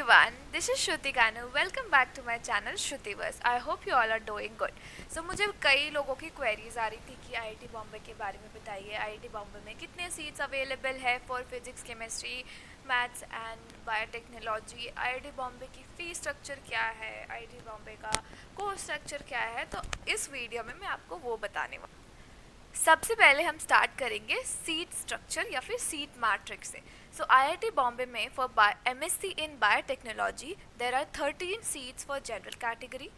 everyone, this is Shruti Kanu. Welcome back to my channel Shrutiverse. I hope you all are doing good. So मुझे कई लोगों की queries आ रही थी कि आईआईटी बॉम्बे के बारे में बताइए, आईआईटी बॉम्बे में कितने सीट्स अवेलेबल है for physics, chemistry, maths and biotechnology, IIT Bombay की फ़ी स्ट्रक्चर क्या है, आईआईटी बॉम्बे का कोर्स स्ट्रक्चर क्या है। तो इस वीडियो में मैं आपको वो बताने वाली। सबसे पहले हम स्टार्ट करेंगे सीट स्ट्रक्चर या फिर सीट मैट्रिक्स से। सो आईआईटी बॉम्बे में for MSc in biotechnology there are 13 seats for general category,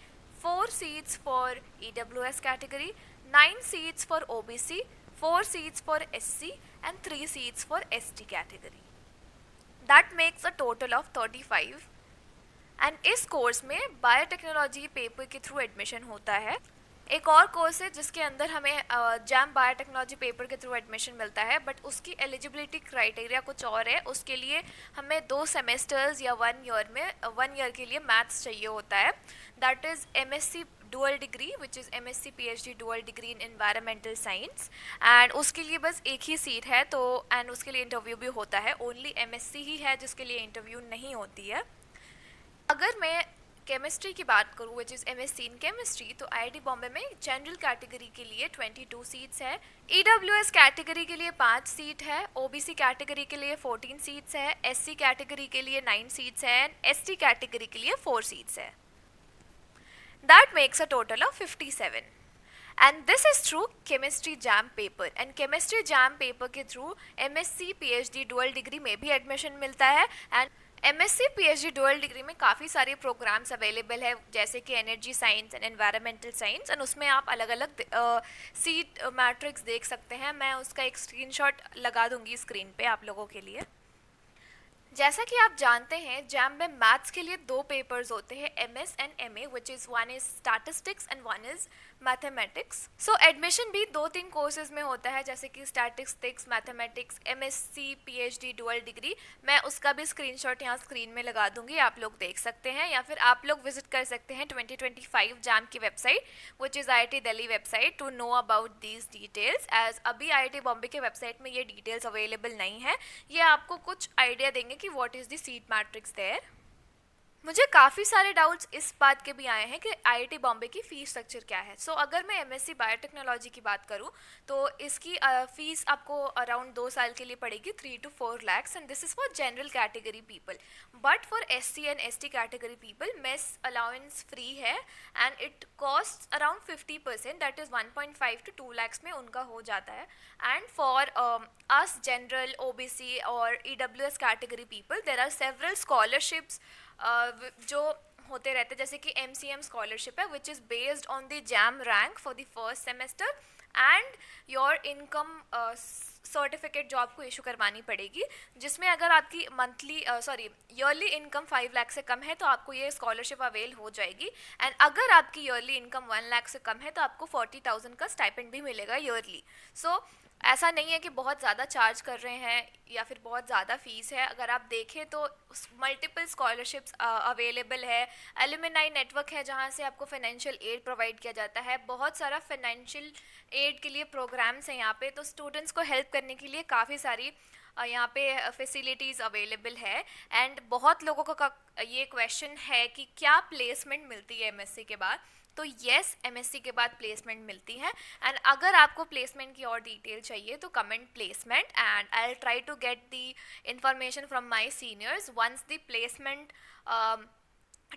4 seats for EWS category, 9 seats for OBC, 4 seats for SC and 3 seats for ST category. That makes a total of 35। And इस course में biotechnology paper के through admission होता है। एक और course है जिसके अंदर हमें जैम बायोटेक्नोलॉजी पेपर के थ्रू एडमिशन मिलता है, बट उसकी एलिजिबिलिटी क्राइटेरिया कुछ और है। उसके लिए हमें 2 सेमेस्टर्स या 1 ईयर के लिए मैथ्स चाहिए होता है। That is MSc dual degree which is MSc PhD dual degree in environmental science, and उसके लिए बस एक ही सीट है। तो एंड उसके लिए इंटरव्यू भी होता है। ओनली एमएससी ही है जिसके लिए इंटरव्यू नहीं होती है। अगर मैं केमिस्ट्री की बात करूँ which is MSc in chemistry, तो आईआईटी बॉम्बे में जनरल कैटेगरी के लिए 22 सीट्स है, ईडब्ल्यूएस कैटेगरी के लिए 5 सीट है, ओबीसी कैटेगरी के लिए 14 सीट्स है, एससी कैटेगरी के लिए 9 सीट्स है, एसटी कैटेगरी के लिए 4 सीट्स है। That makes a total of 57। And this is through chemistry JAM paper. And chemistry JAM paper के through MSc PhD dual degree में भी एडमिशन मिलता है। And MSc PhD dual degree में काफ़ी सारे प्रोग्राम्स अवेलेबल है, जैसे कि energy science and environmental science, and उसमें आप अलग अलग सीट मैट्रिक्स देख सकते हैं। मैं उसका एक स्क्रीनशॉट लगा दूंगी स्क्रीन पे आप लोगों के लिए। जैसा कि आप जानते हैं, जैम में मैथ्स के लिए 2 पेपर्स होते हैं, MS and MA, which is one is statistics and one is mathematics. So admission भी 2-3 कोर्सेज में होता है, जैसे कि statistics, mathematics, MSc PhD dual degree. मैं उसका भी स्क्रीनशॉट यहाँ स्क्रीन में लगा दूंगी, आप लोग देख सकते हैं, या फिर आप लोग विजिट कर सकते हैं 2025 जैम की website which is IIT Delhi website to know about these details. As अभी आईआईटी बॉम्बे के वेबसाइट में ये डिटेल्स अवेलेबल नहीं है। ये आपको कुछ आइडिया देंगे कि what is the seat matrix there. मुझे काफ़ी सारे डाउट्स इस बात के भी आए हैं कि आईआईटी बॉम्बे की फ़ीस स्ट्रक्चर क्या है। सो अगर मैं एमएससी बायोटेक्नोलॉजी की बात करूँ तो इसकी फ़ीस आपको अराउंड 2 साल के लिए पड़ेगी 3 to 4 lakhs, and this is for general category people. But for SC and ST category people mess allowance free है, and it cost around 50%, that is 1.5 to 2 lakhs में उनका हो जाता है। And for us general, OBC और EWS category people there are several scholarships जो होते रहते हैं, जैसे कि एमसीएम स्कॉलरशिप है which is based on the JAM rank for the first semester, and your income certificate जो आपको इशू करवानी पड़ेगी, जिसमें अगर आपकी ईयरली इनकम 5 लाख से कम है तो आपको ये स्कॉलरशिप अवेल हो जाएगी। एंड अगर आपकी ईयरली इनकम 1 लाख से कम है तो आपको 40,000 का स्टाइपेंड भी मिलेगा ईयरली। सो ऐसा नहीं है कि बहुत ज़्यादा चार्ज कर रहे हैं या फिर बहुत ज़्यादा फ़ीस है। अगर आप देखें तो मल्टीपल स्कॉलरशिप्स अवेलेबल है, एलुमनाई नेटवर्क है जहाँ से आपको फाइनेंशियल एड प्रोवाइड किया जाता है, बहुत सारा फाइनेंशियल एड के लिए प्रोग्राम्स हैं यहाँ पे। तो स्टूडेंट्स को हेल्प करने के लिए काफ़ी सारी यहाँ पे फैसिलिटीज़ अवेलेबल है। एंड बहुत लोगों का ये क्वेश्चन है कि क्या प्लेसमेंट मिलती है एमएससी के बाद। तो येस, एमएससी के बाद प्लेसमेंट मिलती है। एंड अगर आपको प्लेसमेंट की और डिटेल चाहिए तो comment placement, and I will try to get the information from my seniors once the placement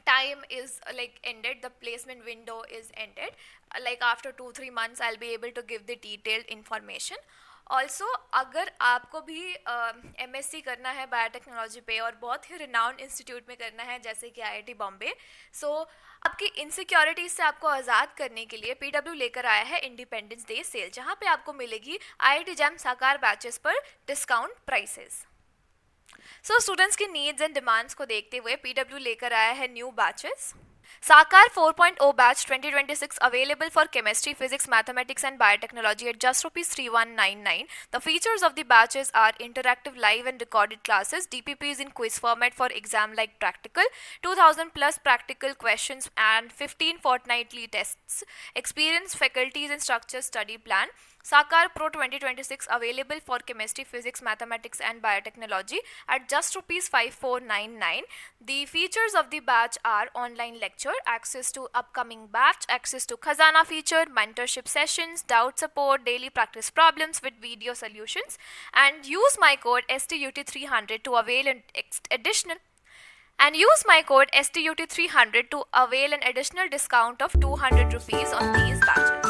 time is like ended, the placement window is ended, like after 2-3 months I'll be able to give the detailed information. Also अगर आपको भी MSc करना है biotechnology पे और बहुत ही renowned institute में करना है जैसे कि आईआईटी बॉम्बे, सो आपकी इनसिक्योरिटीज से आपको आज़ाद करने के लिए पीडब्ल्यू लेकर आया है इंडिपेंडेंस डे सेल, जहाँ पे आपको मिलेगी आईआईटी जैम साकार बैचेस पर डिस्काउंट प्राइसेस। सो स्टूडेंट्स की नीड्स एंड डिमांड्स को देखते हुए पीडब्ल्यू लेकर आया है new batches. Sakar 4.0 batch 2026 available for chemistry, physics, mathematics and biotechnology at just rupees 3199. The features of the batches are interactive live and recorded classes, DPPs in quiz format for exam like practical, 2000 plus practical questions and 15 fortnightly tests, experienced faculties and structured study plan, Sakar Pro 2026 available for chemistry, physics, mathematics and biotechnology at just rupees 5499. The features of the batch are online lecture, access to upcoming batch, access to Khazana feature, mentorship sessions, doubt support, daily practice problems with video solutions, and use my code STUT300 to avail an additional and use my code STUT300 to avail an additional discount of 200 rupees on these batches.